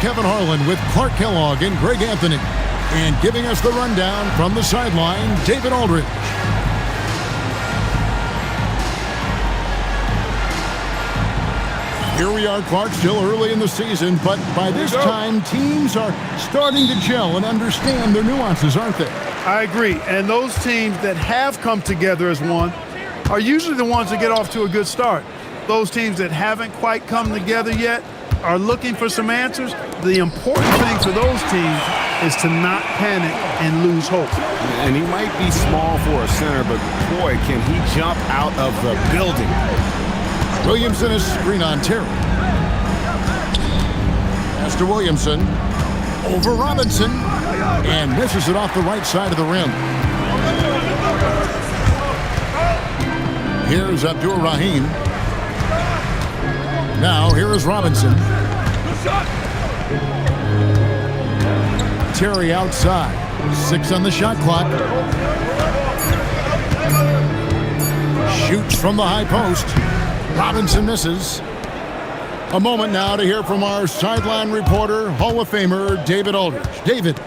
Kevin Harlan with Clark Kellogg and Greg Anthony. And giving us the rundown from the sideline, David Aldridge. Here we are, Clark, still early in the season, but by this time, teams are starting to gel and understand their nuances, aren't they? I agree, and those teams that have come together as one are usually the ones that get off to a good start. Those teams that haven't quite come together yet are looking for some answers. The important thing for those teams is to not panic and lose hope. And he might be small for a center, but boy, can he jump out of the building. Williamson is screen on Terry. Pass to Williamson. Over Robinson. And misses it off the right side of the rim. Here's Abdur-Rahim. Now here is Robinson. Terry outside. 6 on the shot clock. Shoots from the high post. Robinson misses. A moment now to hear from our sideline reporter, Hall of Famer David Aldridge. David.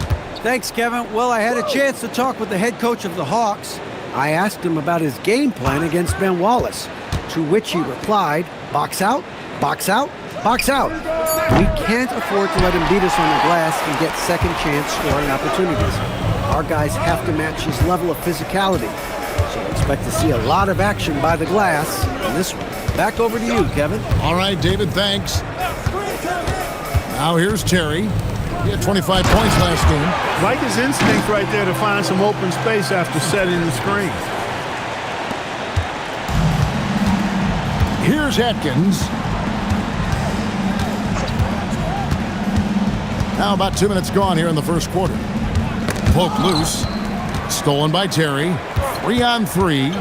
Thanks, Kevin. Well, I had a chance to talk with the head coach of the Hawks. I asked him about his game plan against Ben Wallace, to which he replied, box out, box out, box out. We can't afford to let him beat us on the glass and get second chance scoring opportunities. Our guys have to match his level of physicality. So expect to see a lot of action by the glass in this one. Back over to you, Kevin. All right, David, thanks. Now here's Terry. He had 25 points last game. Like his instinct right there to find some open space after setting the screen. Here's Atkins. Now about 2 minutes gone here in the first quarter. Poke loose. Stolen by Terry. 3 on 3.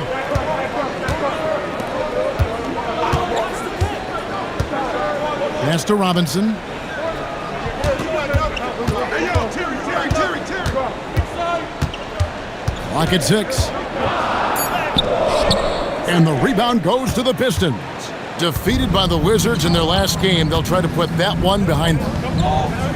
Pass to Robinson. Clock at 6. And the rebound goes to the Pistons. Defeated by the Wizards in their last game, they'll try to put that one behind them.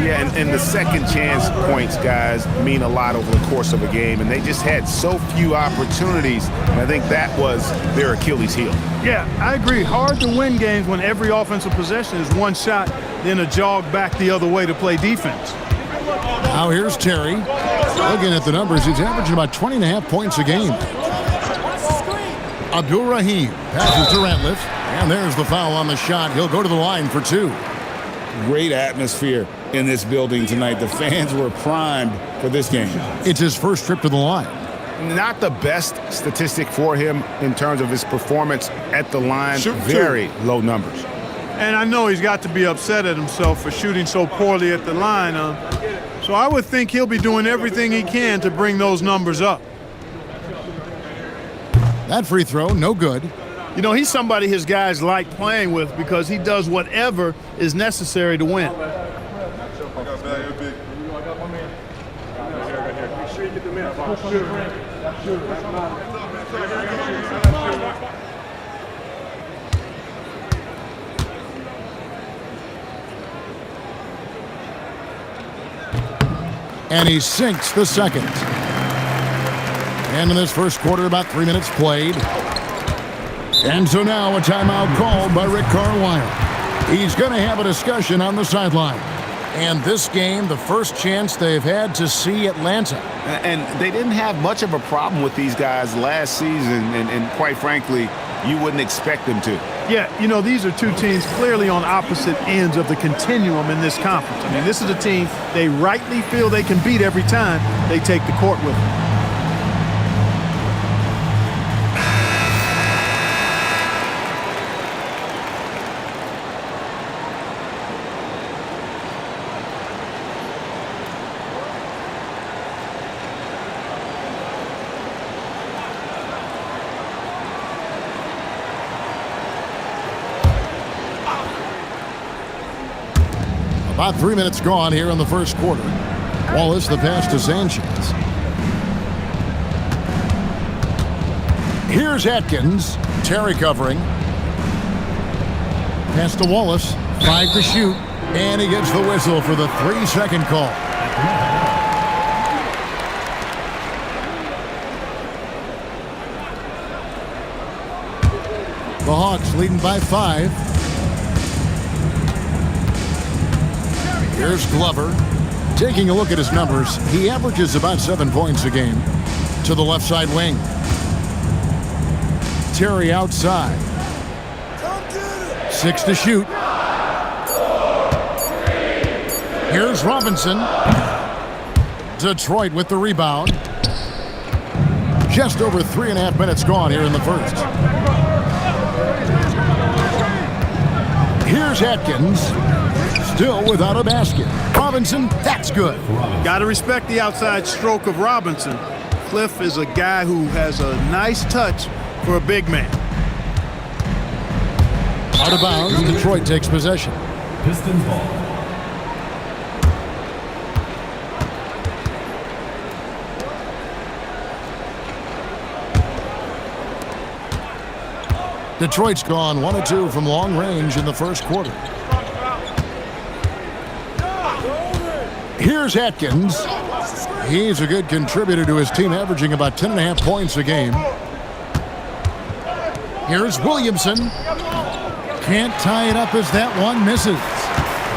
Yeah, and the second chance points, guys, mean a lot over the course of a game, and they just had so few opportunities, and I think that was their Achilles heel. Yeah, I agree. Hard to win games when every offensive possession is one shot, then a jog back the other way to play defense. Now here's Terry. Looking at the numbers, he's averaging about 20.5 points a game. Abdur-Rahim passes to Ratliff, and there's the foul on the shot. He'll go to the line for 2. Great atmosphere in this building tonight. The fans were primed for this game. It's his first trip to the line. Not the best statistic for him in terms of his performance at the line. Very low numbers. And I know he's got to be upset at himself for shooting so poorly at the line. So I would think he'll be doing everything he can to bring those numbers up. That free throw, no good. You know, he's somebody his guys like playing with because he does whatever is necessary to win. And he sinks the second. And in this first quarter, about 3 minutes played. And so now a timeout called by Rick Carlisle. He's going to have a discussion on the sideline. And this game, the first chance they've had to see Atlanta. And they didn't have much of a problem with these guys last season, and quite frankly, you wouldn't expect them to. Yeah, you know, these are two teams clearly on opposite ends of the continuum in this conference. I mean, this is a team they rightly feel they can beat every time they take the court with them. About 3 minutes gone here in the first quarter. Wallace, the pass to Sanchez. Here's Atkins. Terry covering. Pass to Wallace. 5 to shoot. And he gets the whistle for the 3-second call. The Hawks leading by 5. Here's Glover. Taking a look at his numbers, he averages about 7 points a game. To the left side wing. Terry outside. 6 to shoot. Here's Robinson. Detroit with the rebound. Just over 3.5 minutes gone here in the first. Here's Atkins. Still without a basket. Robinson, that's good. Got to respect the outside stroke of Robinson. Cliff is a guy who has a nice touch for a big man. Out of bounds, Detroit takes possession. Pistons ball. Detroit's gone 1 of 2 from long range in the first quarter. Here's Atkins. He's a good contributor to his team, averaging about 10.5 points a game. Here's Williamson. Can't tie it up as that one misses.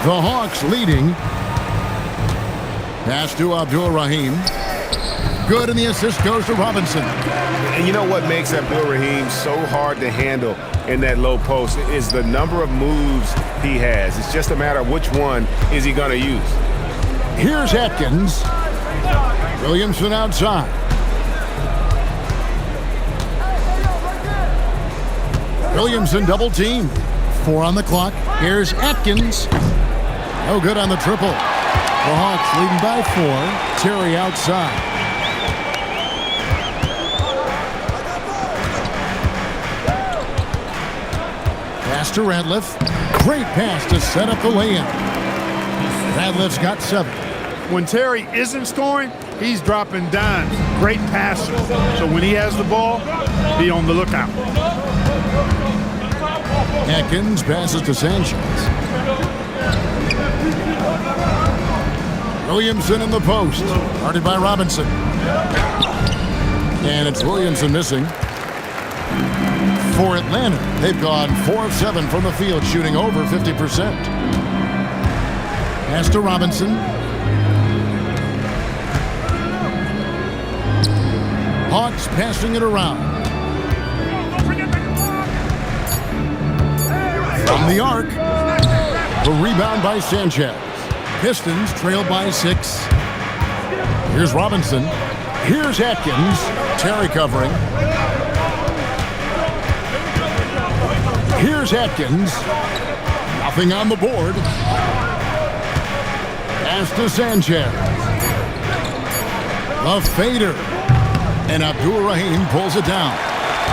The Hawks leading. Pass to Abdul-Rahim. Good, and the assist goes to Robinson. And you know what makes Abdul-Rahim so hard to handle in that low post is the number of moves he has. It's just a matter of which one is he going to use. Here's Atkins. Williamson outside. Williamson double team. 4 on the clock. Here's Atkins. No good on the triple. The Hawks leading by 4. Terry outside. Pass to Radliff. Great pass to set up the layup. Radliff's got 7. When Terry isn't scoring, he's dropping dimes. Great passer. So when he has the ball, be on the lookout. Atkins passes to Sanchez. Williamson in the post. Guarded by Robinson. And it's Williamson missing. For Atlanta, they've gone 4 of 7 from the field, shooting over 50%. Pass to Robinson. Hawks passing it around. From the arc. The rebound by Sanchez. Pistons trail by 6. Here's Robinson. Here's Atkins. Terry covering. Here's Atkins. Nothing on the board. Pass to Sanchez. The fader. And Abdul-Rahim pulls it down.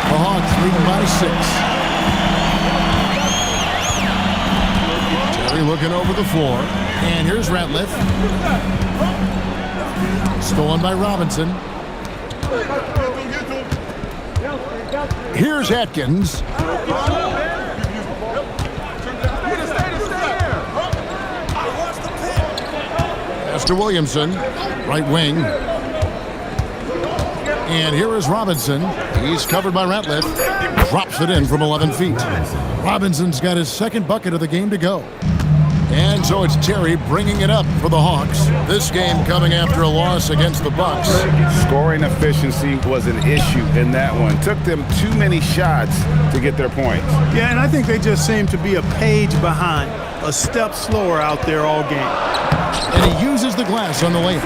The Hawks leading by 6. Terry looking over the floor. And here's Ratliff. Stolen by Robinson. Here's Atkins. Pass to Williamson. Right wing. And here is Robinson. He's covered by Ratliff. Drops it in from 11 feet. Robinson's got his second bucket of the game to go. And so it's Terry bringing it up for the Hawks. This game coming after a loss against the Bucks. Scoring efficiency was an issue in that one. Took them too many shots to get their points. Yeah, and I think they just seem to be a page behind, a step slower out there all game. And he uses the glass on the layup.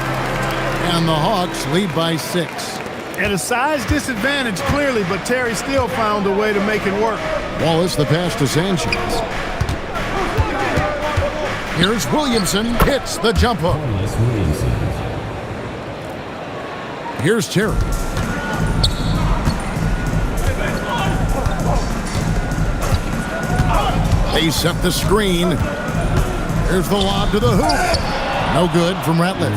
And the Hawks lead by 6. At a size disadvantage, clearly, but Terry still found a way to make it work. Wallace the pass to Sanchez. Here's Williamson. Hits the jumper. Here's Terry. They set the screen. Here's the lob to the hoop. No good from Ratliff.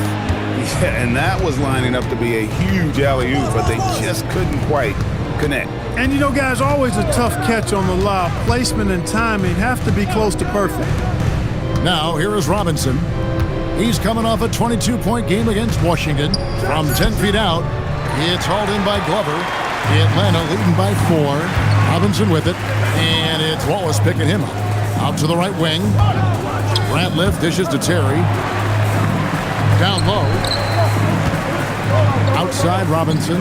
Yeah, and that was lining up to be a huge alley-oop, but they just couldn't quite connect. And you know, guys, always a tough catch on the lob. Placement and timing have to be close to perfect. Now, here is Robinson. He's coming off a 22-point game against Washington. From 10 feet out, it's hauled in by Glover. Atlanta leading by 4. Robinson with it, and it's Wallace picking him up. Out to the right wing. Ratliff dishes to Terry. Down low. Outside Robinson.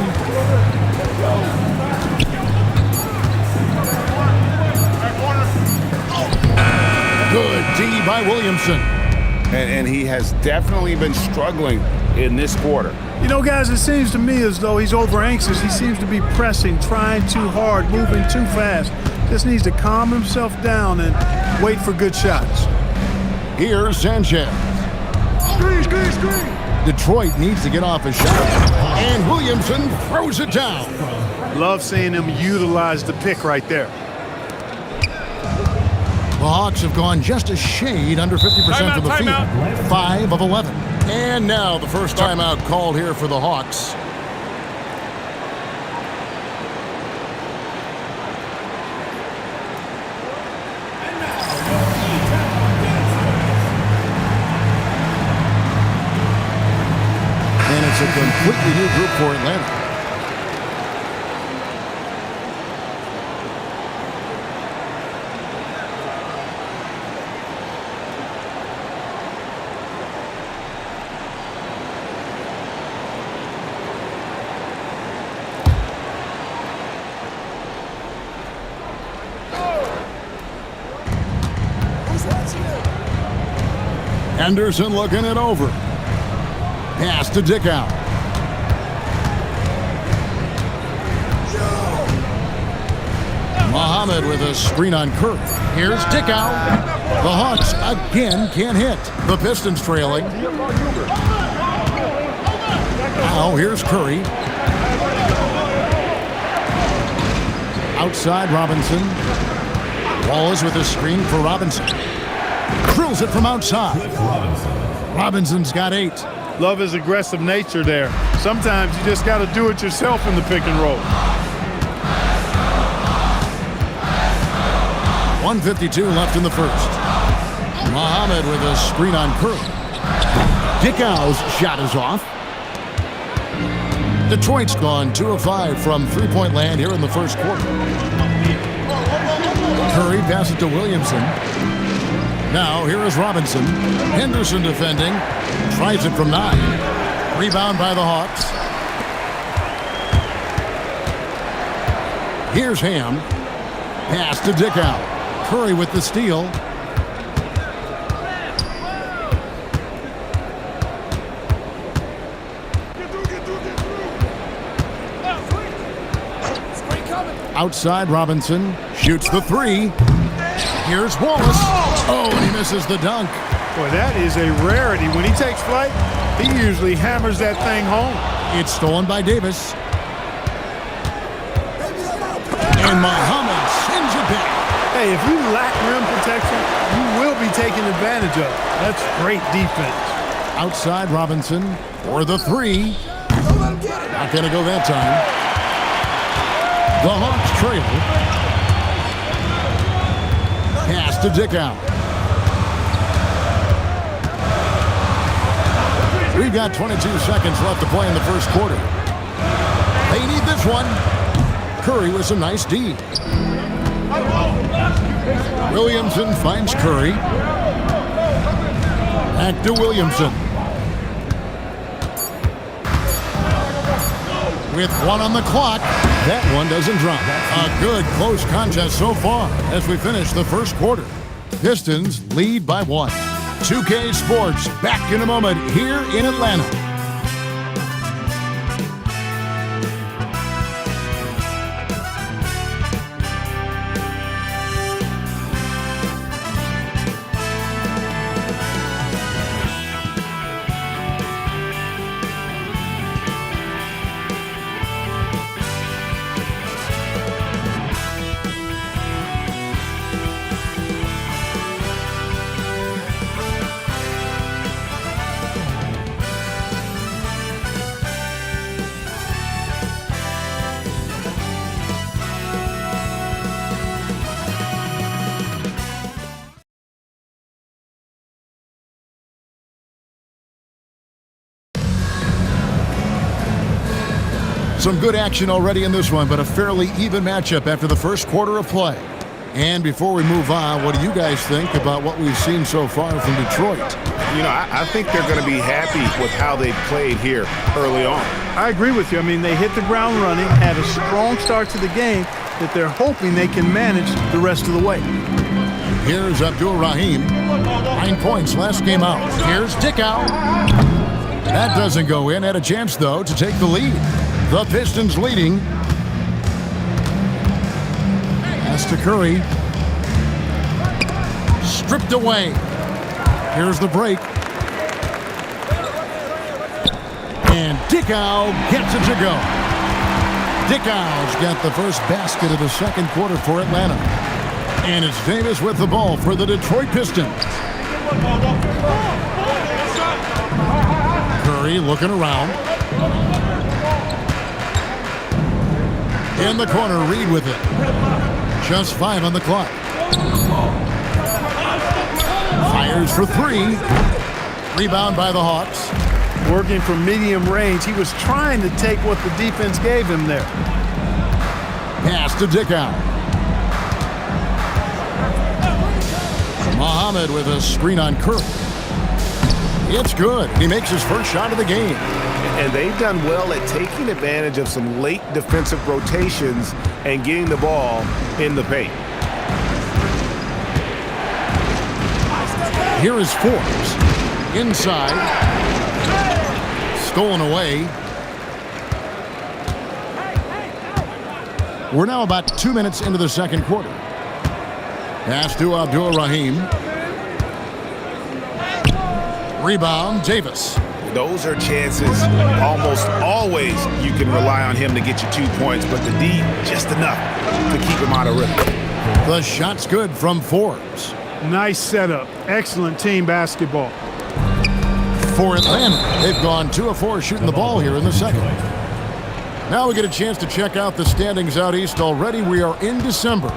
Good D by Williamson. And he has definitely been struggling in this quarter. You know, guys, it seems to me as though he's over anxious. He seems to be pressing, trying too hard, moving too fast. Just needs to calm himself down and wait for good shots. Here's Sanchez. Screen. Detroit needs to get off a shot. And Williamson throws it down. Love seeing him utilize the pick right there. The Hawks have gone just a shade under 50% from the field. 5 of 11. And now the first timeout called here for the Hawks. And it's a completely new group for Atlanta. Henderson looking it over. Pass to Dickow. Muhammad with a screen on Curry. Here's Dickow. The Hawks again can't hit. The Pistons trailing. Now here's Curry. Outside Robinson. Wallace with a screen for Robinson. Drills it from outside. Robinson's got 8. Love his aggressive nature there. Sometimes you just got to do it yourself in the pick and roll. 1:52 left in the first. Muhammad with a screen on Curry. Dickow's shot is off. Detroit's gone 2 of 5 from three-point land here in the first quarter. Curry passes to Williamson. Now here is Robinson. Henderson defending. Tries it from 9. Rebound by the Hawks. Here's Ham. Pass to Dickow. Curry with the steal. Outside Robinson. Shoots the 3. Here's Wallace. Oh, and he misses the dunk. Boy, that is a rarity. When he takes flight, he usually hammers that thing home. It's stolen by Davis. And Muhammad sends it back. Hey, if you lack rim protection, you will be taken advantage of. That's great defense. Outside Robinson for the 3. Not going to go that time. The Hawks trail. Pass to Dickow. We've got 22 seconds left to play in the first quarter. They need this one. Curry with some nice D. Williamson finds Curry. Back to Williamson. With 1 on the clock, that one doesn't drop. A good close contest so far as we finish the first quarter. Pistons lead by 1. 2K Sports back in a moment here in Atlanta. Some good action already in this one, but a fairly even matchup after the first quarter of play. And before we move on, what do you guys think about what we've seen so far from Detroit? You know, I think they're going to be happy with how they played here early on. I agree with you. I mean, they hit the ground running, had a strong start to the game that they're hoping they can manage the rest of the way. Here's Abdul-Rahim. 9 points last game out. Here's Dickow. That doesn't go in. Had a chance, though, to take the lead. The Pistons leading. Pass to Curry. Stripped away. Here's the break. And Dickow gets it to go. Dickow's got the first basket of the second quarter for Atlanta. And it's Davis with the ball for the Detroit Pistons. Curry looking around. In the corner, Reed with it. Just 5 on the clock. Fires for 3. Rebound by the Hawks. Working from medium range, he was trying to take what the defense gave him there. Pass to Dickow. Muhammad with a screen on Curry. It's good. He makes his first shot of the game. And they've done well at taking advantage of some late defensive rotations and getting the ball in the paint. Here is Forbes. Inside. Stolen away. We're now about 2 minutes into the second quarter. Pass to Abdul-Rahim. Rebound, Davis. Those are chances almost always you can rely on him to get you 2 points, but the D just enough to keep him out of rhythm. The shot's good from Forbes. Nice setup. Excellent team basketball. For Atlanta, they've gone 2 of 4 shooting the ball here in the second. Now we get a chance to check out the standings out east already. We are in December.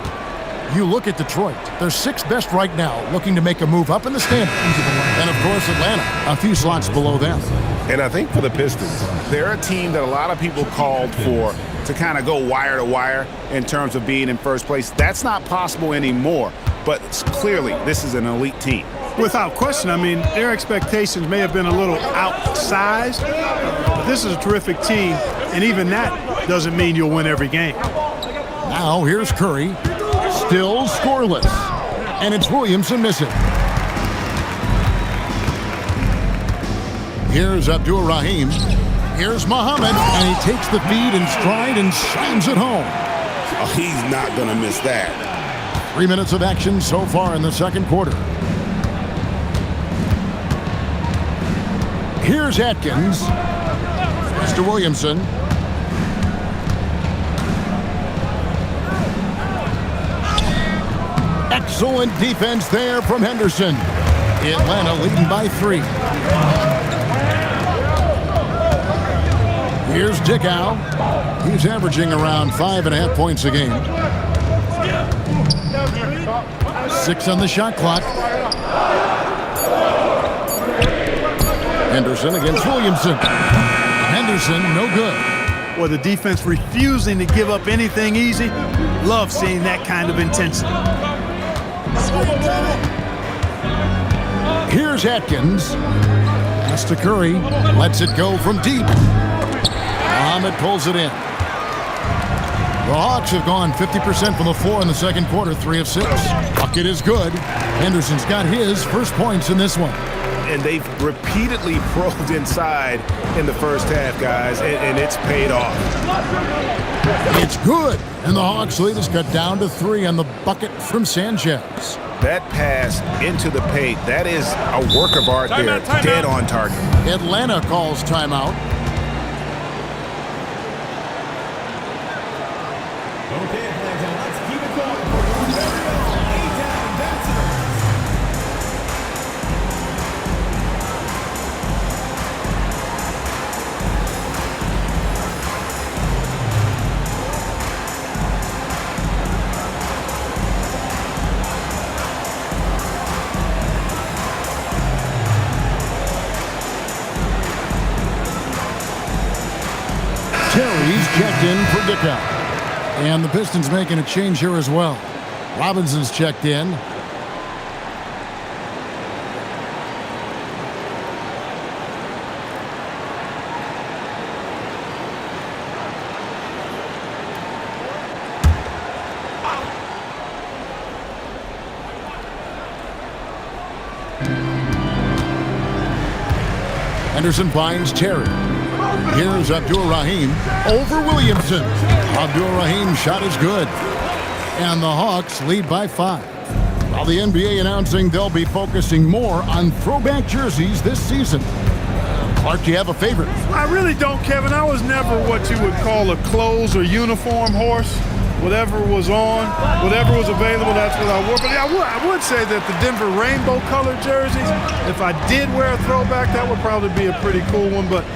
You look at Detroit, they're 6th best right now, looking to make a move up in the standings. And, of course, Atlanta, a few slots below them. And I think for the Pistons, they're a team that a lot of people called for to kind of go wire to wire in terms of being in first place. That's not possible anymore, but clearly this is an elite team. Without question, I mean, their expectations may have been a little outsized, but this is a terrific team, and even that doesn't mean you'll win every game. Now here's Curry. Still scoreless. And it's Williamson missing. Here's Abdul-Rahim. Here's Muhammad. And he takes the feed in stride and slams it home. Oh, he's not going to miss that. 3 minutes of action so far in the second quarter. Here's Atkins. Mr. Williamson. Excellent defense there from Henderson. Atlanta leading by 3. Here's Dickow. He's averaging around 5.5 points a game. 6 on the shot clock. Henderson against Williamson. Henderson, no good. Well, the defense refusing to give up anything easy. Love seeing that kind of intensity. Here's Atkins. Pass to Curry. Lets it go from deep. Muhammad pulls it in. The Hawks have gone 50% from the floor in the second quarter, 3 of 6. Bucket is good. Henderson's got his first points in this one. And they've repeatedly probed inside in the first half, guys, and it's paid off. It's good. And the Hawks lead is cut down to 3 on the bucket from Sanchez. That pass into the paint, that is a work of art there, dead on target. Atlanta calls timeout. Okay, Atlanta, let's keep it going. Terry's checked in for Dickow. And the Pistons making a change here as well. Robinson's checked in. Henderson finds Terry. Here's Abdur-Rahim over Williamson. Abdur-Rahim's shot is good. And the Hawks lead by 5. While the NBA announcing they'll be focusing more on throwback jerseys this season. Clark, do you have a favorite? I really don't, Kevin. I was never what you would call a clothes or uniform horse. Whatever was on, whatever was available, that's what I wore. But yeah, I would say that the Denver rainbow-colored jerseys, if I did wear a throwback, that would probably be a pretty cool one. But,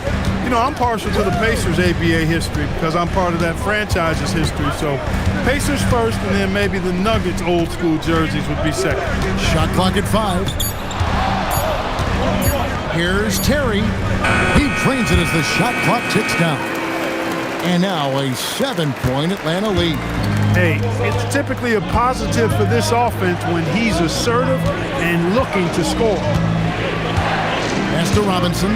you know, I'm partial to the Pacers' ABA history because I'm part of that franchise's history. So Pacers first, and then maybe the Nuggets old-school jerseys would be second. Shot clock at 5. Here's Terry. He drains it as the shot clock ticks down. And now a 7-point Atlanta lead. Hey, it's typically a positive for this offense when he's assertive and looking to score. Pass to Robinson.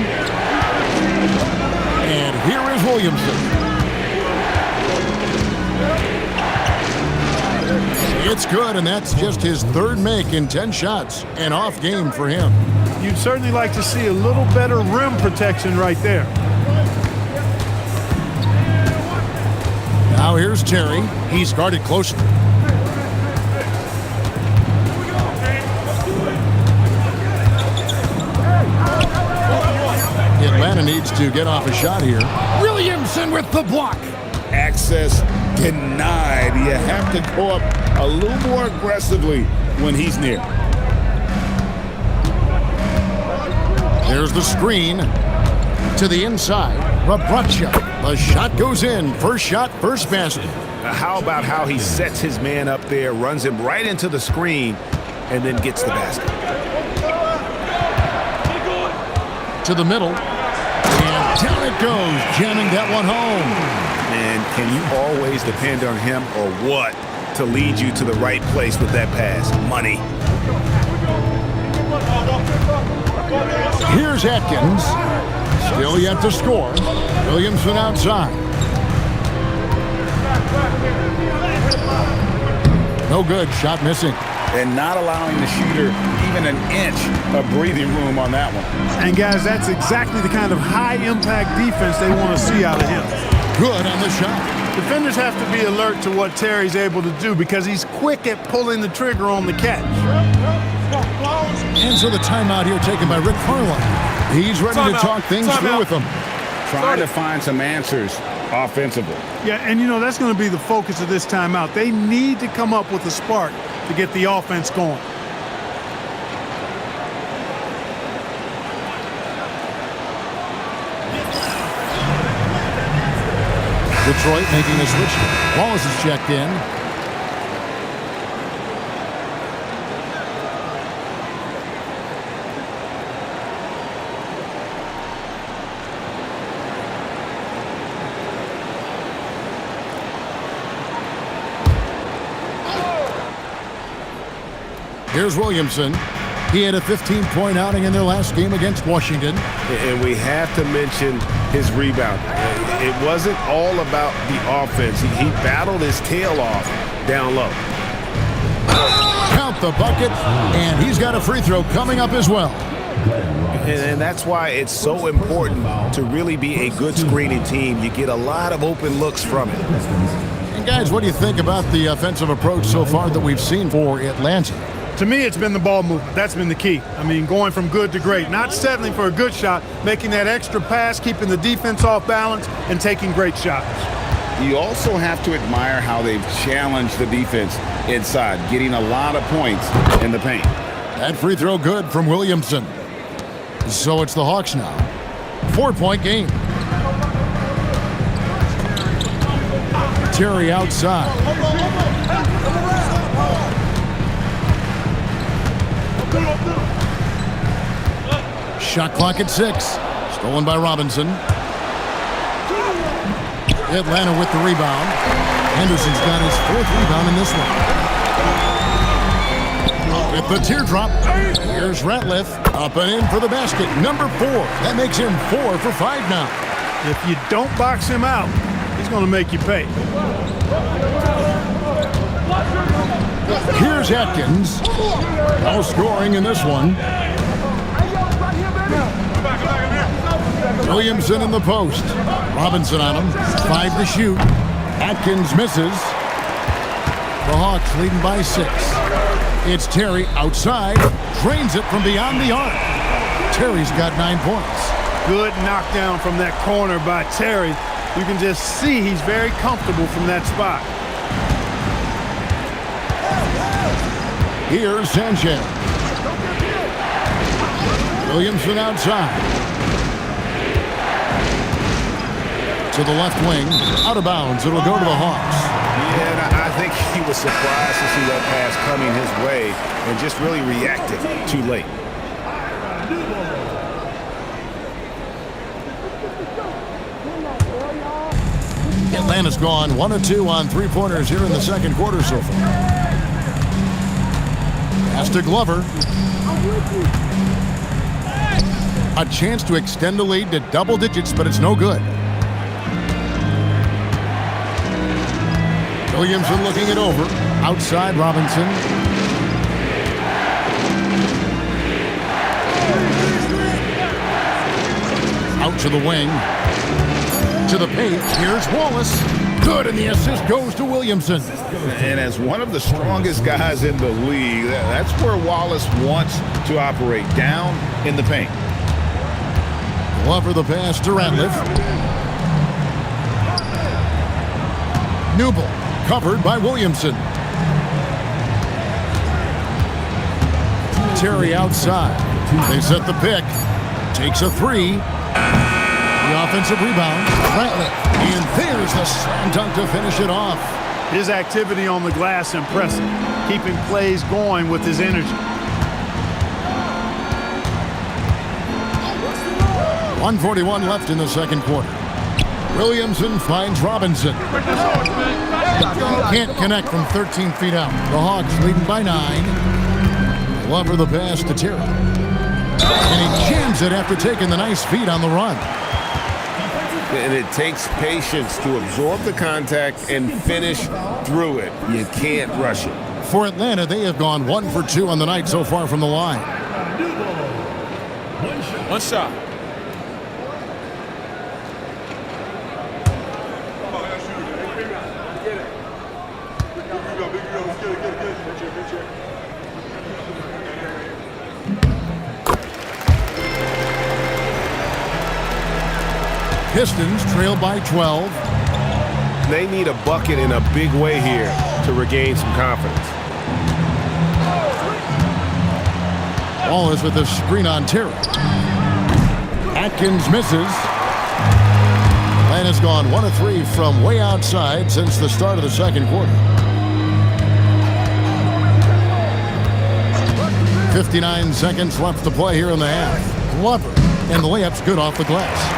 And here is Williamson. It's good, and that's just his third make in 10 shots. An off game for him. You'd certainly like to see a little better rim protection right there. Now here's Terry. He's guarded closely. Atlanta needs to get off a shot here. Williamson with the block. Access denied. You have to go up a little more aggressively when he's near. There's the screen to the inside. Rabracha. The shot goes in. First shot, first basket. How about how he sets his man up there, runs him right into the screen, and then gets the basket. To the middle. And down it goes, jamming that one home. And can you always depend on him or what to lead you to the right place with that pass? Money. Here's Atkins. Still yet to score. Williamson outside. No good. Shot missing. And not allowing the shooter even an inch of breathing room on that one. And, guys, that's exactly the kind of high-impact defense they want to see out of him. Good on the shot. Defenders have to be alert to what Terry's able to do because he's quick at pulling the trigger on the catch. And so the timeout here taken by Rick Carlisle. He's ready to talk things through with them. Trying to find some answers offensively. Yeah, and you know, that's going to be the focus of this timeout. They need to come up with a spark to get the offense going. Detroit making a switch. Wallace is checked in. Here's Williamson. He had a 15-point outing in their last game against Washington. And we have to mention his rebound. It wasn't all about the offense. He battled his tail off down low. Count the bucket, and he's got a free throw coming up as well. And that's why it's so important to really be a good screening team. You get a lot of open looks from it. And guys, what do you think about the offensive approach so far that we've seen for Atlanta? To me, it's been the ball movement. That's been the key. I mean, going from good to great. Not settling for a good shot, making that extra pass, keeping the defense off balance, and taking great shots. You also have to admire how they've challenged the defense inside, getting a lot of points in the paint. That free throw good from Williamson. So it's the Hawks now. 4-point game. Terry outside. Shot clock at 6. Stolen by Robinson. Atlanta with the rebound. Henderson's got his 4th rebound in this one. With the teardrop, here's Ratliff. Up and in for the basket. Number 4. That makes him 4 for 5 now. If you don't box him out, he's going to make you pay. Here's Atkins. No scoring in this one. Williamson in the post. Robinson on him. 5 to shoot. Atkins misses. The Hawks leading by 6. It's Terry outside. Drains it from beyond the arc. Terry's got 9 points. Good knockdown from that corner by Terry. You can just see he's very comfortable from that spot. Here's Sanchez. Williamson outside. To the left wing. Out of bounds. It'll go to the Hawks. Yeah, and I think he was surprised to see that pass coming his way and just really reacted too late. Atlanta's gone 1 of 2 on 3-pointers here in the second quarter so far. Pass to Glover. A chance to extend the lead to double digits, but it's no good. Williamson looking it over. Outside Robinson. Out to the wing. To the paint. Here's Wallace. Good, and the assist goes to Williamson. And as one of the strongest guys in the league, that's where Wallace wants to operate, down in the paint. Glover the pass to Ratliff. Newble covered by Williamson. Terry outside. They set the pick. Takes a 3. The offensive rebound. Ratliff. And there's the slam dunk to finish it off. His activity on the glass impressive. Keeping plays going with his energy. 1:41 left in the second quarter. Williamson finds Robinson. Can't connect from 13 feet out. The Hawks leading by 9. Glover the pass to Terry. And he jams it after taking the nice feed on the run. And it takes patience to absorb the contact and finish through it. You can't rush it. For Atlanta, they have gone 1 for 2 on the night so far from the line. One shot. Pistons trail by 12. They need a bucket in a big way here to regain some confidence. Wallace with a screen on Terry. Atkins misses. Atlanta's gone 1 of 3 from way outside since the start of the second quarter. 59 seconds left to play here in the half. Glover, and the layup's good off the glass.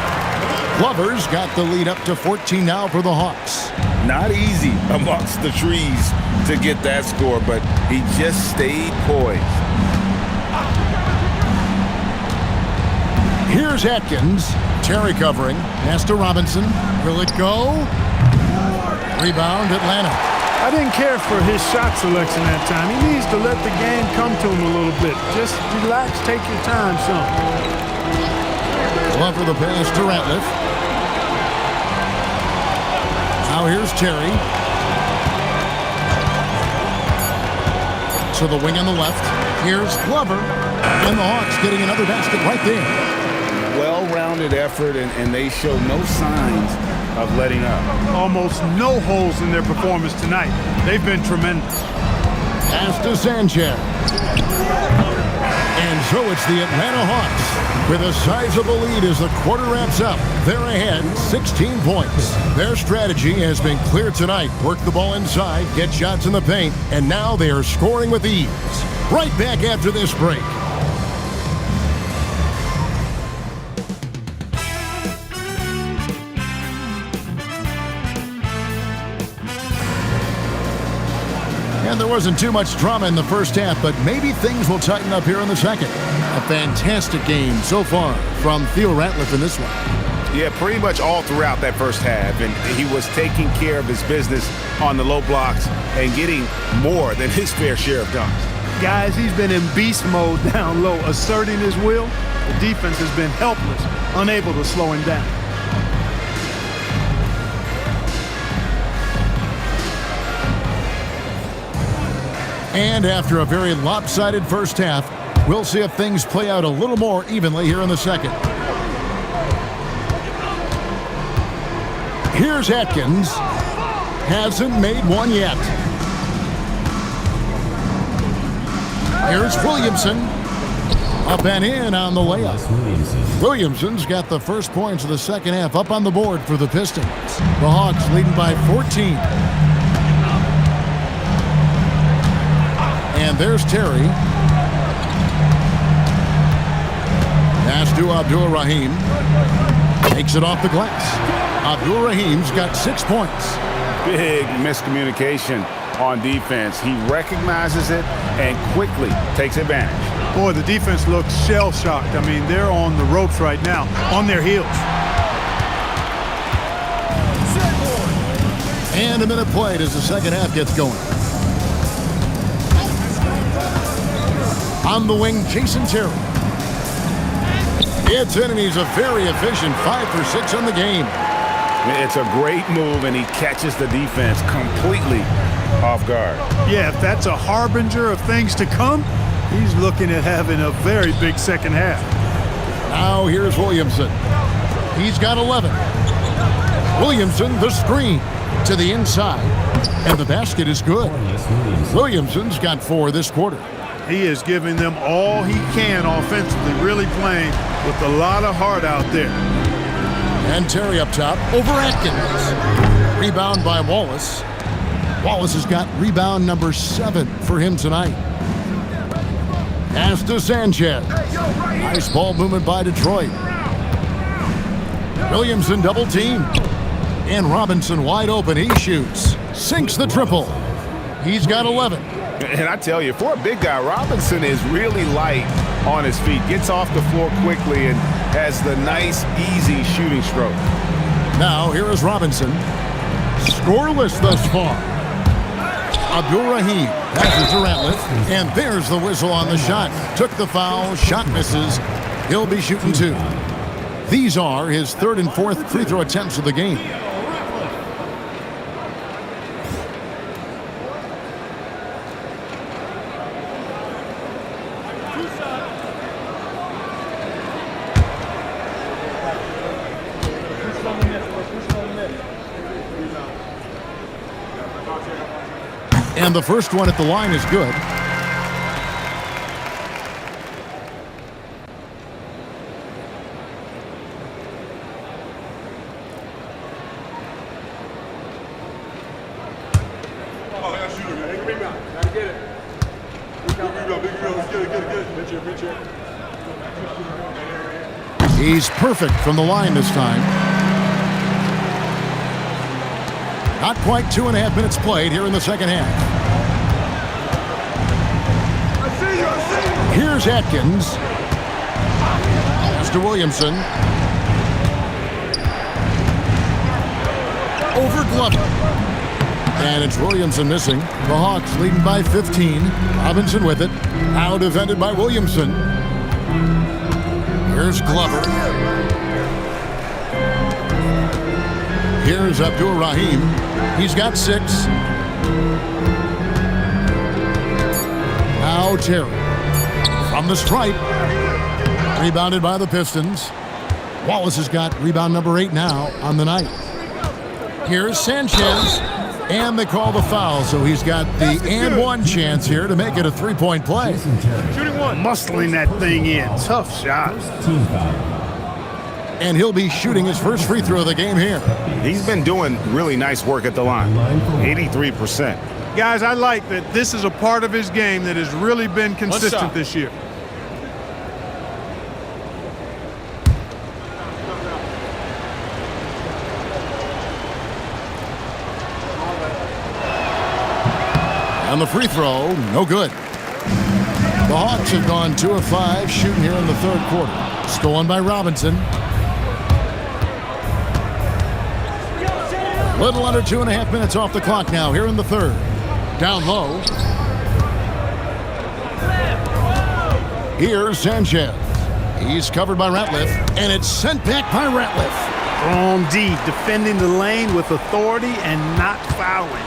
Glover's got the lead up to 14 now for the Hawks. Not easy amongst the trees to get that score, but he just stayed poised. Here's Atkins. Terry covering. Pass to Robinson. Will it go? Rebound, Atlanta. I didn't care for his shot selection that time. He needs to let the game come to him a little bit. Just relax, take your time some. Glover the pass to Ratliff. Now here's Terry. To the wing on the left. Here's Glover. And the Hawks getting another basket right there. Well-rounded effort, and they show no signs of letting up. Almost no holes in their performance tonight. They've been tremendous. Pass to Sanchez. And so it's the Atlanta Hawks with a sizable lead as the quarter wraps up. They're ahead 16 points. Their strategy has been clear tonight. Work the ball inside, get shots in the paint, and now they are scoring with ease. Right back after this break. And there wasn't too much drama in the first half, but maybe things will tighten up here in the second. A fantastic game so far from Theo Ratliff in this one. Yeah, pretty much all throughout that first half, and he was taking care of his business on the low blocks and getting more than his fair share of dunks. Guys, he's been in beast mode down low, asserting his will. The defense has been helpless, unable to slow him down. And after a very lopsided first half, we'll see if things play out a little more evenly here in the second. Here's Atkins. Hasn't made one yet. Here's Williamson. Up and in on the layup. Williamson's got the first points of the second half up on the board for the Pistons. The Hawks leading by 14. And there's Terry. Pass to Abdul-Rahim. Takes it off the glass. Abdul-Rahim's got 6 points. Big miscommunication on defense. He recognizes it and quickly takes advantage. Boy, the defense looks shell-shocked. I mean, they're on the ropes right now, on their heels. And a minute played as the second half gets going. On the wing, Jason Terry. It's in, and he's a very efficient 5 for 6 on the game. It's a great move, and he catches the defense completely off guard. Yeah, if that's a harbinger of things to come, he's looking at having a very big second half. Now here's Williamson. He's got 11. Williamson, the screen to the inside, and the basket is good. Williamson's got 4 this quarter. He is giving them all he can offensively, really playing with a lot of heart out there. And Terry up top over Atkins. Rebound by Wallace. Wallace has got rebound number 7 for him tonight. Pass to Sanchez. Nice ball movement by Detroit. Williamson double team. And Robinson wide open. He shoots. Sinks the triple. He's got 11. And I tell you, for a big guy, Robinson is really light on his feet. Gets off the floor quickly and has the nice, easy shooting stroke. Now, here is Robinson. Scoreless thus far. Abdul-Rahim passes to Ratliff. And there's the whistle on the shot. Took the foul. Shot misses. He'll be shooting 2. These are his 3rd and 4th free throw attempts of the game. And the first one at the line is good. He's perfect from the line this time. Not quite 2.5 minutes played here in the second half. Here's Atkins. Pass to Williamson. Over Glover. And it's Williamson missing. The Hawks leading by 15. Robinson with it. Now defended by Williamson. Here's Glover. Here's Abdul-Rahim. He's got 6. Now Terry. From the stripe. Rebounded by the Pistons. Wallace has got rebound number 8 now on the night. Here's Sanchez. And they call the foul, so he's got the and 1 chance here to make it a 3-point play. Shooting 1. Muscling that thing in. Tough shot. And he'll be shooting his first free throw of the game here. He's been doing really nice work at the line. 83%. Guys, I like that this is a part of his game that has really been consistent this year. And the free throw, no good. The Hawks have gone 2 of 5 shooting here in the third quarter. Stolen by Robinson. Little under 2.5 minutes off the clock now here in the third. Down low. Here's Sanchez. He's covered by Ratliff, and it's sent back by Ratliff. On D, defending the lane with authority and not fouling.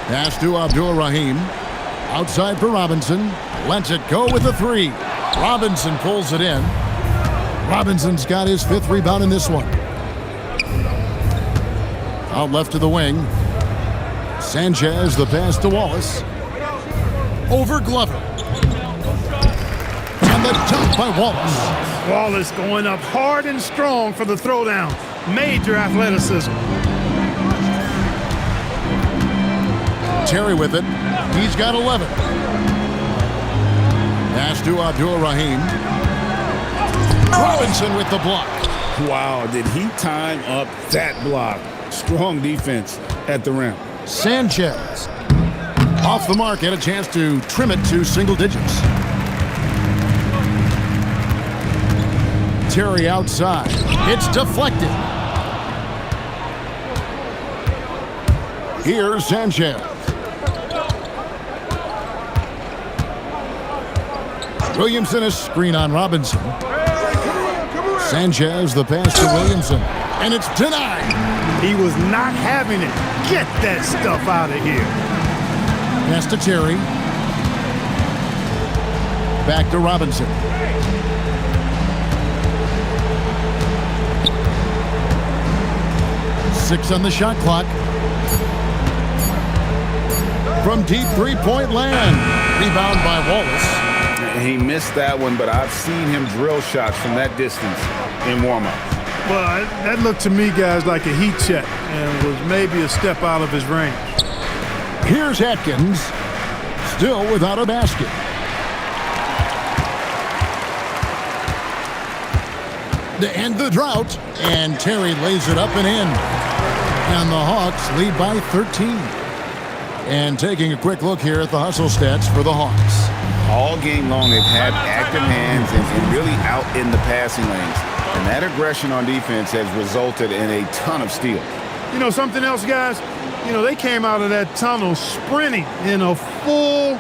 Pass to Abdul-Rahim. Outside for Robinson. Lets it go with the three. Robinson pulls it in. Robinson's got his 5th rebound in this one. Out left to the wing. Sanchez, the pass to Wallace. Over Glover. And the dunk by Wallace. Wallace going up hard and strong for the throwdown. Major athleticism. Terry with it. He's got 11. Pass to Abdul-Rahim. Robinson with the block. Wow, did he time up that block? Strong defense at the rim. Sanchez. Off the mark, had a chance to trim it to single digits. Terry outside. It's deflected. Here's Sanchez. Williamson a screen on Robinson. Sanchez the pass to Williamson. And it's denied. He was not having it. Get that stuff out of here. Pass to Terry. Back to Robinson. Six on the shot clock. From deep three-point land. Rebound by Wallace. He missed that one, but I've seen him drill shots from that distance in warm-up. Well, that looked to me, guys, like a heat check and was maybe a step out of his range. Here's Atkins, still without a basket. To end the drought, and Terry lays it up and in. And the Hawks lead by 13. And taking a quick look here at the hustle stats for the Hawks. All game long, they've had active hands and really out in the passing lanes. And that aggression on defense has resulted in a ton of steals. You know, something else, guys? You know, they came out of that tunnel sprinting in a full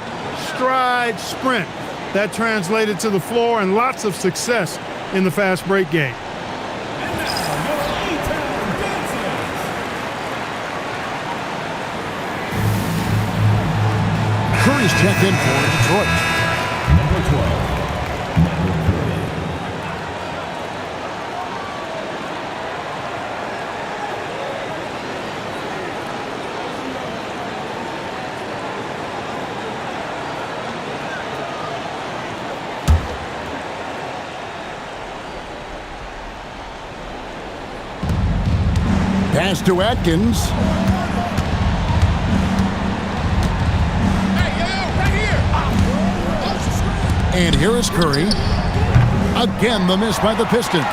stride sprint. That translated to the floor and lots of success in the fast break game. Curry's checked in for Detroit. Number 12. Pass to Atkins. And here is Curry. Again, the miss by the Pistons.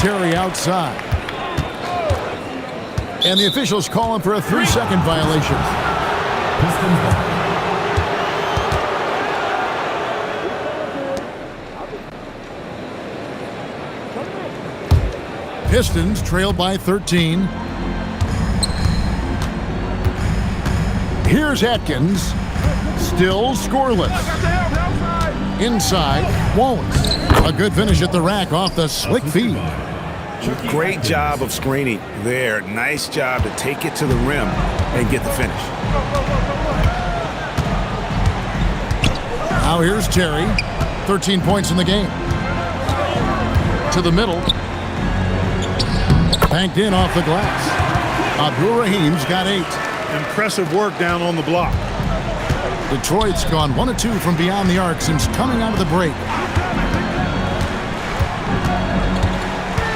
Terry outside. And the officials calling for a 3-second violation. Pistons trail by 13. Here's Atkins, still scoreless. Inside, Wallace. A good finish at the rack off the slick feed. Great job of screening there. Nice job to take it to the rim and get the finish. Now here's Terry, 13 points in the game. To the middle. Banked in off the glass. Abdul-Rahim's got 8. Impressive work down on the block. Detroit's gone 1 of 2 from beyond the arc since coming out of the break.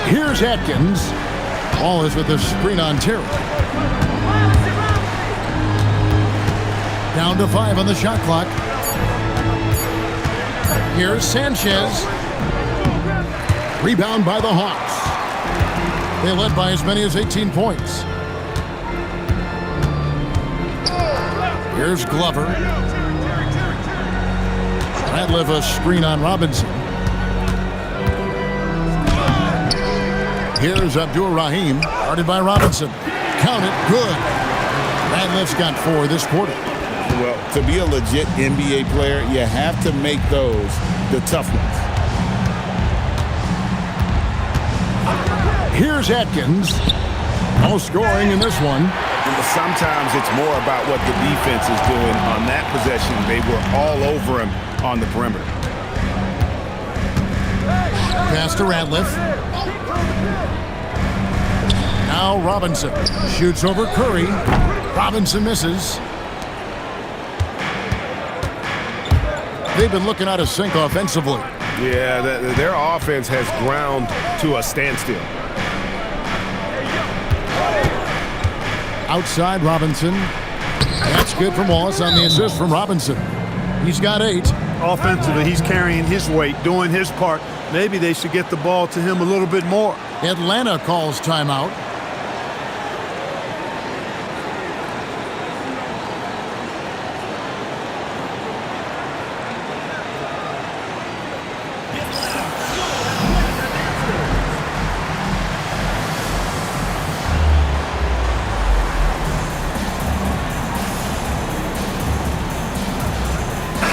Here's Atkins. Ball is with the screen on Terry. Down to 5 on the shot clock. Here's Sanchez. Rebound by the Hawks. They led by as many as 18 points. Here's Glover. Radliff a screen on Robinson. Here's Abdur-Rahim, guarded by Robinson. Count it, good. Radliff's got 4 this quarter. Well, to be a legit NBA player, you have to make those the tough ones. Here's Atkins. No scoring in this one. Sometimes it's more about what the defense is doing on that possession. They were all over him on the perimeter. Pass to Radliff. Now Robinson shoots over Curry. Robinson misses. They've been looking out of sync offensively. Yeah, their offense has ground to a standstill. Outside Robinson. That's good from Wallace on the assist from Robinson. He's got 8. Offensively, he's carrying his weight, doing his part. Maybe they should get the ball to him a little bit more. Atlanta calls timeout.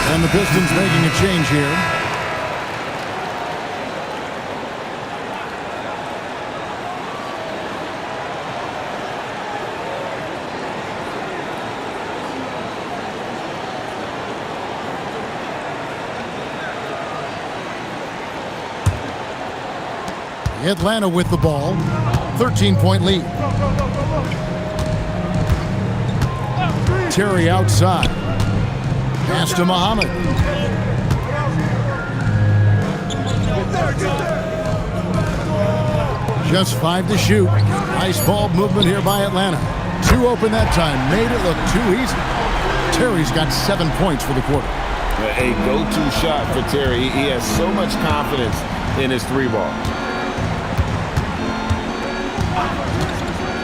And the Pistons making a change here. Atlanta with the ball. 13-point lead. Terry outside. Pass to Muhammad. Just 5 to shoot. Nice ball movement here by Atlanta. 2 open that time. Made it look too easy. Terry's got 7 points for the quarter. A go-to shot for Terry. He has so much confidence in his 3-ball.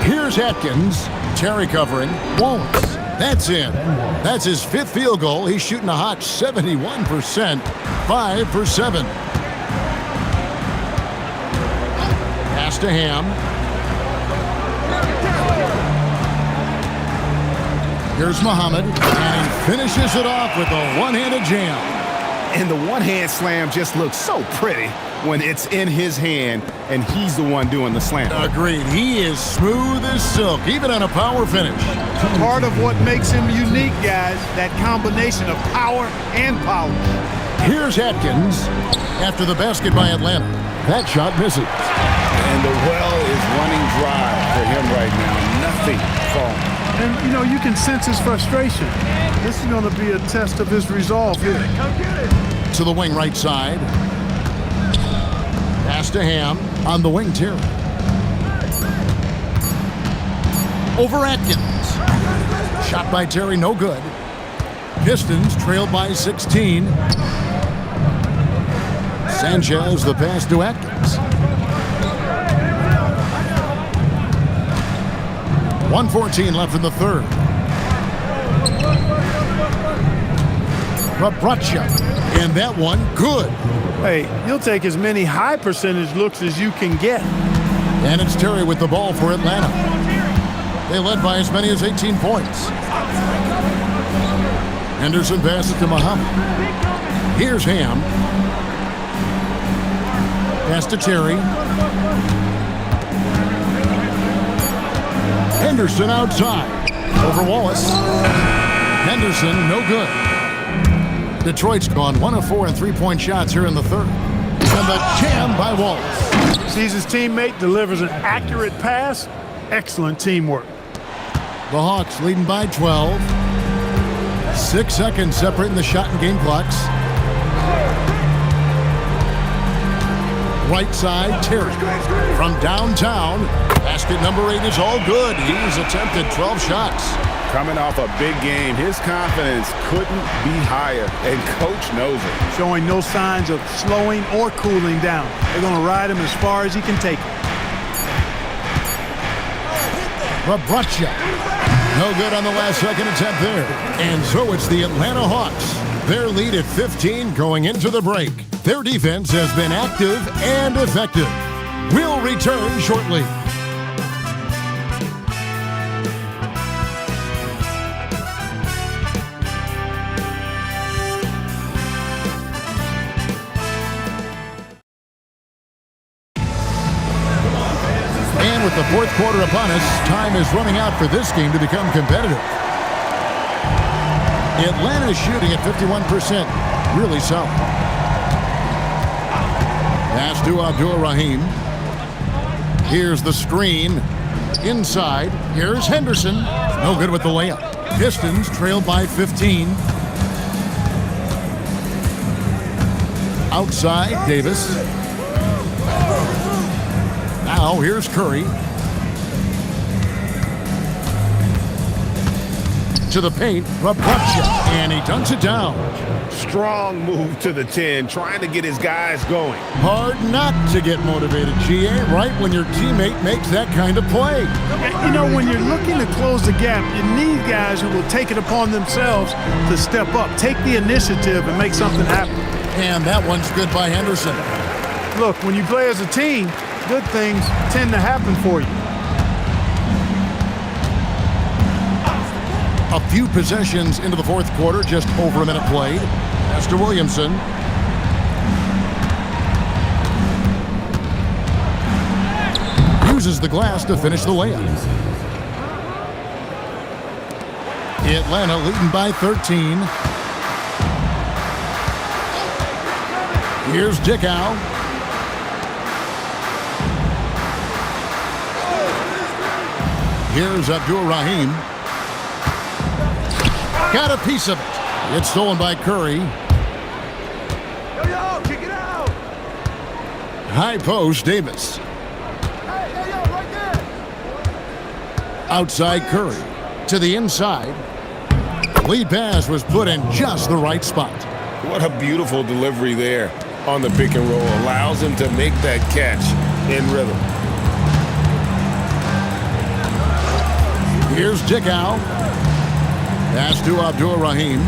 Here's Atkins. Terry covering. Wallace. That's in. That's his 5th field goal. He's shooting a hot 71%. 5 for 7. Pass to Ham. Here's Muhammad. And he finishes it off with a one-handed jam. And the one-hand slam just looks so pretty when it's in his hand and he's the one doing the slam. Agreed. He is smooth as silk, even on a power finish. Part of what makes him unique, guys, that combination of power and polish. Here's Atkins after the basket by Atlanta. That shot misses. And the well is running dry for him right now. Nothing falling. And, you know, you can sense his frustration. This is going to be a test of his resolve here. To the wing right side. Pass to Ham on the wing, Terry. Over Atkins. Shot by Terry, no good. Pistons trailed by 16. Sanchez the pass to Atkins. 1:14 left in the third. Rabracha. And that one, good. Hey, you'll take as many high percentage looks as you can get. And it's Terry with the ball for Atlanta. They led by as many as 18 points. Henderson passes to Muhammad. Here's Ham. Pass to Terry. Henderson outside. Over Wallace. Henderson, no good. Detroit's gone 1 of 4 in three-point shots here in the third. And the jam by Wallace. Sees his teammate, delivers an accurate pass. Excellent teamwork. The Hawks leading by 12. 6 seconds separating the shot and game clocks. Right side, Terry. From downtown, basket number 8 is all good. He's attempted 12 shots. Coming off a big game, his confidence couldn't be higher, and coach knows it. Showing no signs of slowing or cooling down. They're going to ride him as far as he can take him. Rabracha. No good on the last second attempt there. And so it's the Atlanta Hawks. Their lead at 15 going into the break. Their defense has been active and effective. We'll return shortly. And with the fourth quarter upon us, time is running out for this game to become competitive. Atlanta is shooting at 51%. Really solid. Pass to Abdul-Rahim. Here's the screen. Inside. Here's Henderson. No good with the layup. Pistons trailed by 15. Outside, Davis. Now here's Curry. To the paint, Rabracha, and he dunks it down. Strong move to the 10, trying to get his guys going. Hard not to get motivated, GA, right when your teammate makes that kind of play. You know, when you're looking to close the gap, you need guys who will take it upon themselves to step up, take the initiative, and make something happen. And that one's good by Henderson. Look, when you play as a team, good things tend to happen for you. A few possessions into the fourth quarter, just over a minute played. Pass to Williamson. Uses the glass to finish the layup. Atlanta leading by 13. Here's Dickow. Here's Abdul-Rahim. Got a piece of it. It's stolen by Curry. Kick it out. High post, Davis. Right there. Outside Curry. To the inside. Lead pass was put in just the right spot. What a beautiful delivery there on the pick and roll. Allows him to make that catch in rhythm. Here's Dickow. Pass to Abdul-Rahim.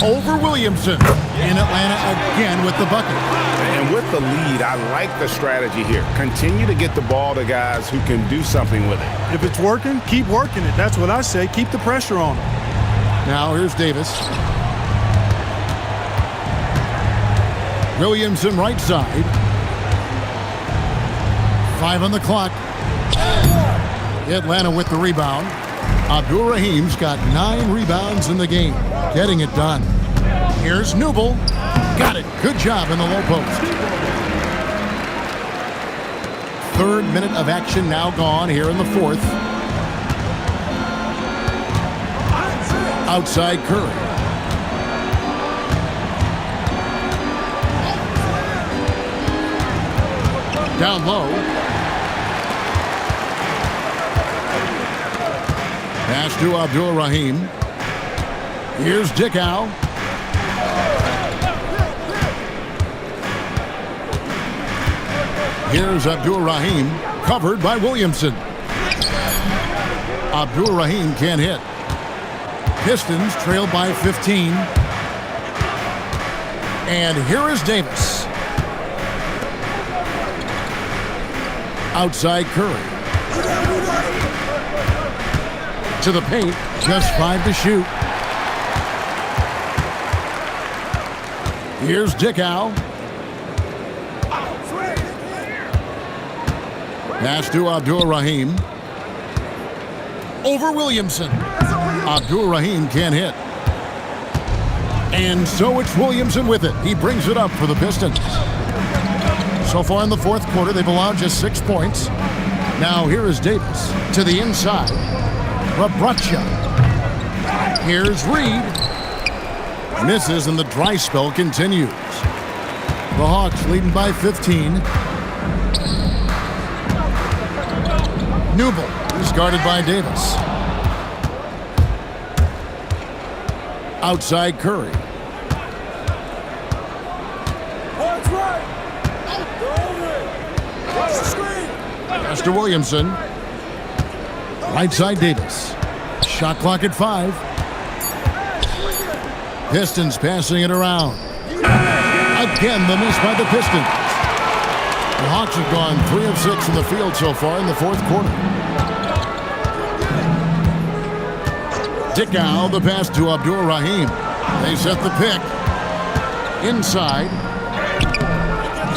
Over Williamson. In Atlanta again with the bucket. And with the lead, I like the strategy here. Continue to get the ball to guys who can do something with it. If it's working, keep working it. That's what I say. Keep the pressure on it. Now here's Davis. Williamson right side. 5 on the clock. Atlanta with the rebound. Abdul-Rahim's got 9 rebounds in the game. Getting it done. Here's Newble. Got it. Good job in the low post. Third minute of action now gone here in the fourth. Outside Curry. Down low. Pass to Abdul-Rahim. Here's Dickow. Here's Abdul-Rahim. Covered by Williamson. Abdul-Rahim can't hit. Pistons trail by 15. And here is Davis. Outside Curry. To the paint, just 5 to shoot. Here's Dickow. Pass to Abdul-Rahim. Over Williamson. Abdul-Rahim can't hit. And so it's Williamson with it. He brings it up for the Pistons. So far in the fourth quarter, they've allowed just 6 points. Now here is Davis to the inside. Rabracha. Here's Reed. Misses and the dry spell continues. The Hawks leading by 15. Newble is guarded by Davis. Outside Curry. Pass to Williamson. Right side Davis. Shot clock at 5. Pistons passing it around. Again, the miss by the Pistons. The Hawks have gone 3 of 6 in the field so far in the fourth quarter. Dickow, the pass to Abdul Rahim. They set the pick. Inside.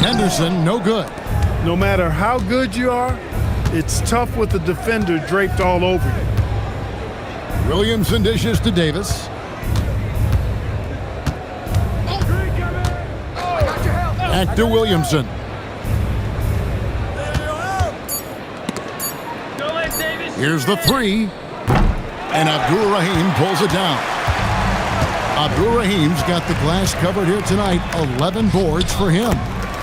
Henderson, no good. No matter how good you are, it's tough with the defender draped all over you. Williamson dishes to Davis. Back to Williamson. Here's the 3. And Abdul Rahim pulls it down. Abdul Rahim's got the glass covered here tonight. 11 boards for him.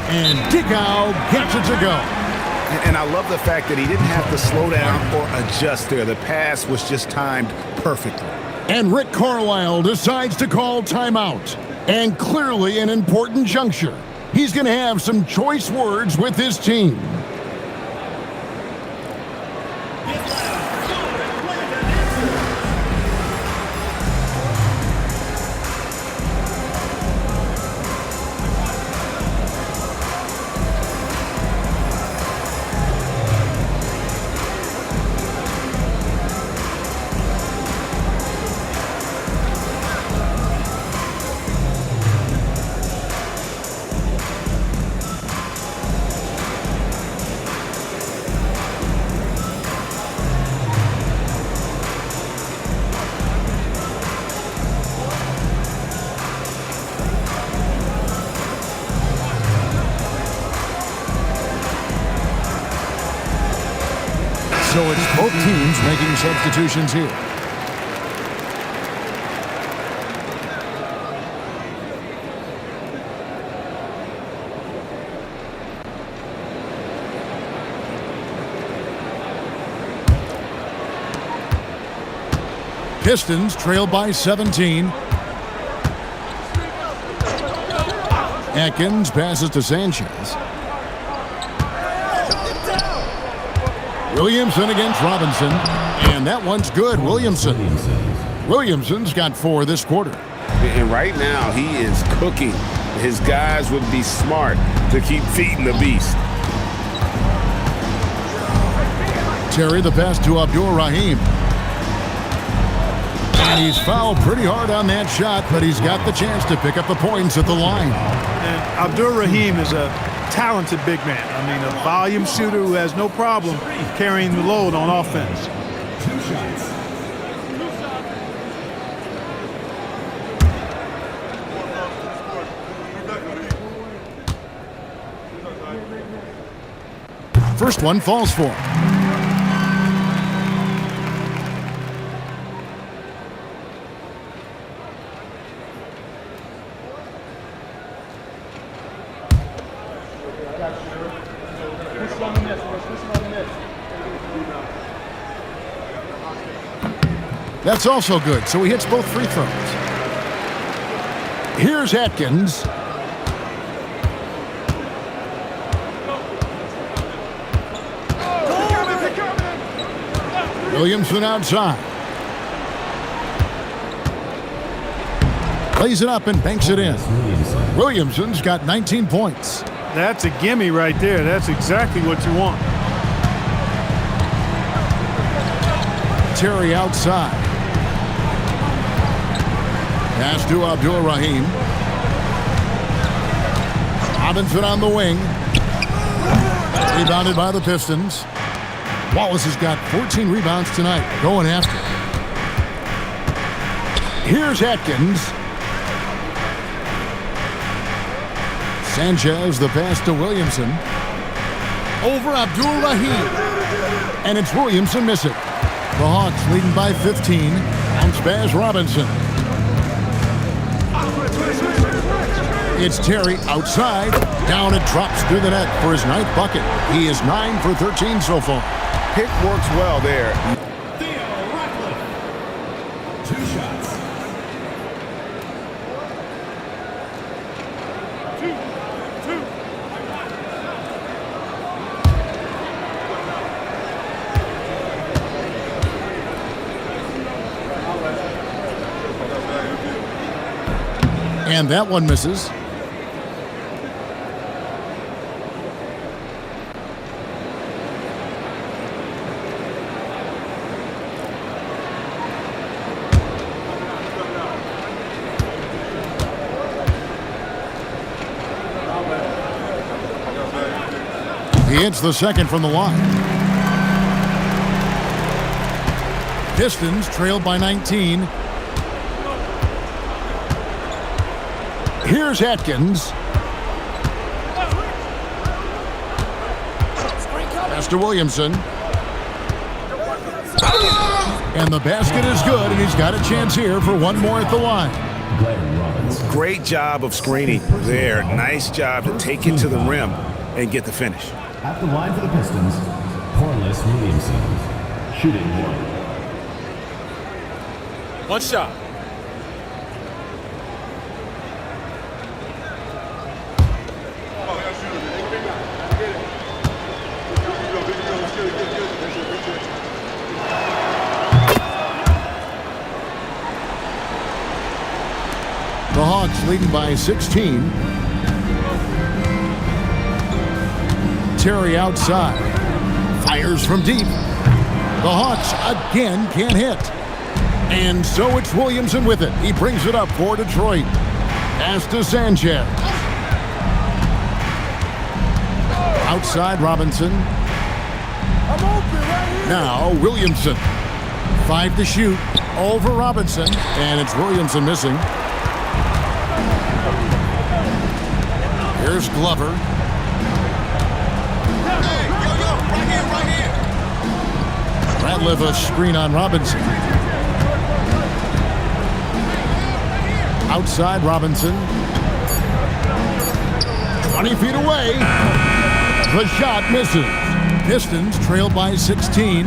And Dickow gets it to go. And I love the fact that he didn't have to slow down or adjust there. The pass was just timed perfectly. And Rick Carlisle decides to call timeout. And clearly an important juncture. He's going to have some choice words with his team. So it's both teams making substitutions here. Pistons trail by 17. Atkins passes to Sanchez. Williamson against Robinson, and that one's good. Williamson's got 4 this quarter. And right now, he is cooking. His guys would be smart to keep feeding the beast. Terry, the pass to Abdul Rahim. And he's fouled pretty hard on that shot, but he's got the chance to pick up the points at the line. And Abdul Rahim is a talented big man. I mean, a volume shooter who has no problem carrying the load on offense. First one falls for him. That's also good, so he hits both free throws. Here's Atkins. Williamson outside. Plays it up and banks it in. Williamson's got 19 points. That's a gimme right there. That's exactly what you want. Terry outside. Pass to Abdul Rahim. Robinson on the wing. Rebounded by the Pistons. Wallace has got 14 rebounds tonight. Going after. Here's Atkins. Sanchez, the pass to Williamson. Over Abdul Rahim. And it's Williamson missing. The Hawks leading by 15 on Spaz Robinson. It's Terry outside. Down it drops through the net for his 9th bucket. He is 9 for 13 so far. Pick works well there. And that one misses. He hits the second from the line. Pistons trailed by 19. Here's Atkins. Pass to Williamson. And the basket is good, and he's got a chance here for one more at the line. Great job of screening there. Nice job to take it to the rim and get the finish. At the line for the Pistons, Corliss Williamson, shooting 1. One shot. The Hawks leading by 16. Terry outside. Fires from deep. The Hawks again can't hit. And so it's Williamson with it. He brings it up for Detroit. Pass to Sanchez. Outside Robinson. I'm open right here. Now Williamson. 5 to shoot. Over Robinson. And it's Williamson missing. Here's Glover. Right here. Ratliff a screen on Robinson. Outside Robinson. 20 feet away. The shot misses. Pistons trail by 16.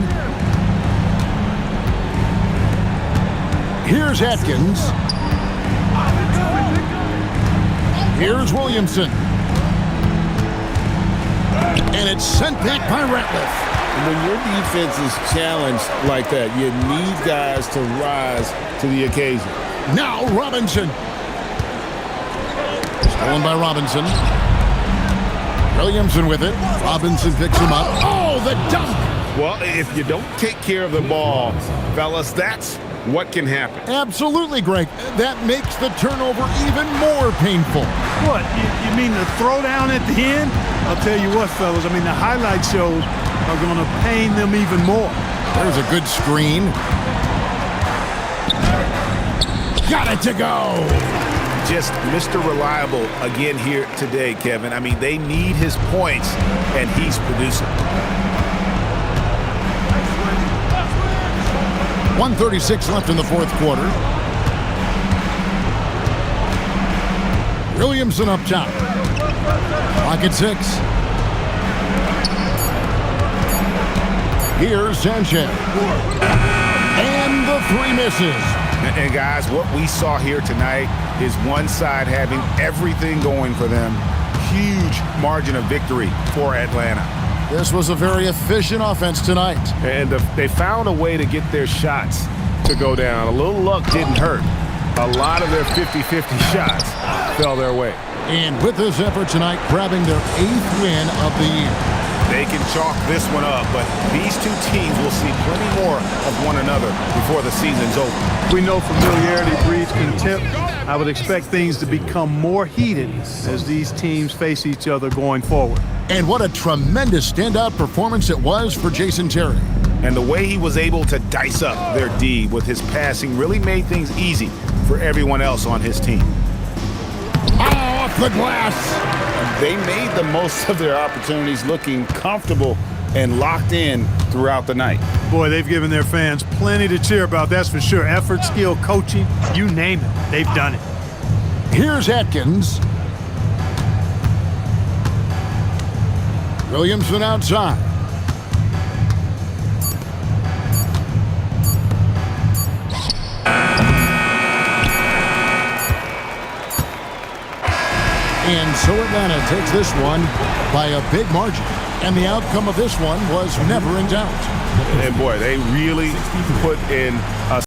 Here's Atkins. Here's Williamson. And it's sent back by Ratliff. When your defense is challenged like that, you need guys to rise to the occasion. Now Robinson. Stolen by Robinson. Williamson with it. Robinson picks him up. Oh, the dunk! Well, if you don't take care of the ball, fellas, that's what can happen. Absolutely, Greg. That makes the turnover even more painful. What? You mean the throwdown at the end? I'll tell you what, fellas. I mean, the highlight shows are going to pain them even more. There's a good screen. Got it to go. Just Mr. Reliable again here today, Kevin. I mean, they need his points, and he's producing. 1:36 left in the fourth quarter. Williamson up top. Clock at 6. Here's Sanchez. And the 3 misses. And guys, what we saw here tonight is one side having everything going for them. Huge margin of victory for Atlanta. This was a very efficient offense tonight. And they found a way to get their shots to go down. A little luck didn't hurt. A lot of their 50-50 shots fell their way. And with this effort tonight, grabbing their 8th win of the year. They can chalk this one up, but these two teams will see plenty more of one another before the season's over. We know familiarity breeds contempt. I would expect things to become more heated as these teams face each other going forward. And what a tremendous standout performance it was for Jason Terry. And the way he was able to dice up their D with his passing really made things easy for everyone else on his team. Oh, off the glass. They made the most of their opportunities, looking comfortable and locked in throughout the night. Boy, they've given their fans plenty to cheer about, that's for sure. Effort, skill, coaching, you name it, they've done it. Here's Atkins. Williamson outside. And so Atlanta takes this one by a big margin. And the outcome of this one was never in doubt. And boy, they really put in a